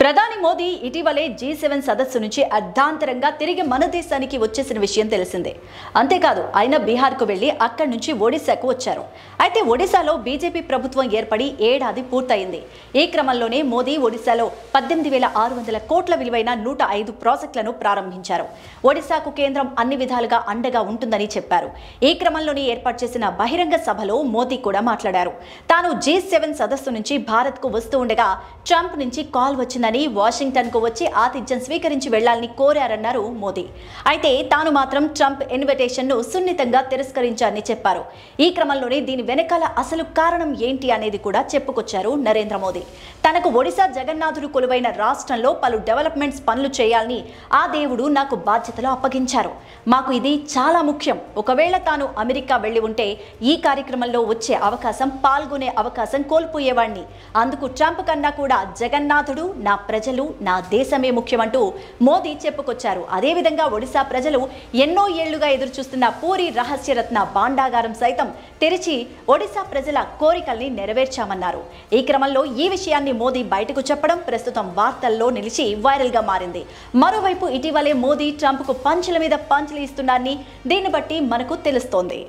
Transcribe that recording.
ప్రధాని మోదీ ఇటీవలే G7 సదస్సు నుంచి అర్ధాంతరంగా తిరిగి మన దేశానికి వచ్చేసిన విషయం తెలిసిందే. అంతేకాదు ఆయన బీహార్కు వెళ్లి అక్కడి నుంచి ఒడిశాకు వచ్చారు. అయితే ఒడిశాలో బీజేపీ ప్రభుత్వం ఏర్పడి ఏడాది పూర్తయింది. ఈ క్రమంలోనే మోదీ ఒడిశాలో 18,600 కోట్ల విలువైన 105 ప్రాజెక్టులను ప్రారంభించారు. ఒడిశాకు కేంద్రం అన్ని విధాలుగా అండగా ఉంటుందని చెప్పారు. ఈ క్రమంలోనే ఏర్పాటు చేసిన బహిరంగ సభలో మోదీ కూడా మాట్లాడారు. తాను G7 సదస్సు నుంచి భారత్కు వస్తూ ఉండగా ట్రంప్ నుంచి కాల్ వచ్చిందని వాషింగ్టన్ కు వచ్చి ఆతిథ్యం స్వీకరించి వెళ్లాలని కోరారన్నారు మోదీ. అయితే తాను మాత్రం ట్రంప్ ఇన్విటేషన్ ను సున్నితంగా తిరస్కరించారని చెప్పారు. ఈ క్రమంలోనే దీని వెనకాల అసలు కారణం ఏంటి అనేది కూడా చెప్పుకొచ్చారు నరేంద్ర మోదీ. తనకు ఒడిశా జగన్నాథుడు కొలువైన రాష్ట్రంలో పలు డెవలప్మెంట్స్ పనులు చేయాలని ఆ దేవుడు నాకు బాధ్యతలు అప్పగించారు. మాకు ఇది చాలా ముఖ్యం. ఒకవేళ తాను అమెరికా వెళ్లి ఉంటే ఈ కార్యక్రమంలో వచ్చే అవకాశం, పాల్గొనే అవకాశం కోల్పోయేవాడిని. అందుకు ట్రంప్ కన్నా కూడా జగన్నాథుడు, నా ప్రజలు, నా దేశమే ముఖ్యమంటూ మోదీ చెప్పుకొచ్చారు. అదేవిధంగా ఒడిశా ప్రజలు ఎన్నో ఏళ్లుగా ఎదురుచూస్తున్న పూరి రహస్యరత్న భాండాగారం సైతం తెరిచి ఒడిశా ప్రజల కోరికల్ని నెరవేర్చామన్నారు. ఈ క్రమంలో ఈ విషయాన్ని మోదీ బయటకు చెప్పడం ప్రస్తుతం వార్తల్లో నిలిచి వైరల్ గా మారింది. మరోవైపు ఇటీవలే మోదీ ట్రంప్ కు పంచుల మీద పంచులు ఇస్తున్నారని దీన్ని బట్టి మనకు తెలుస్తోంది.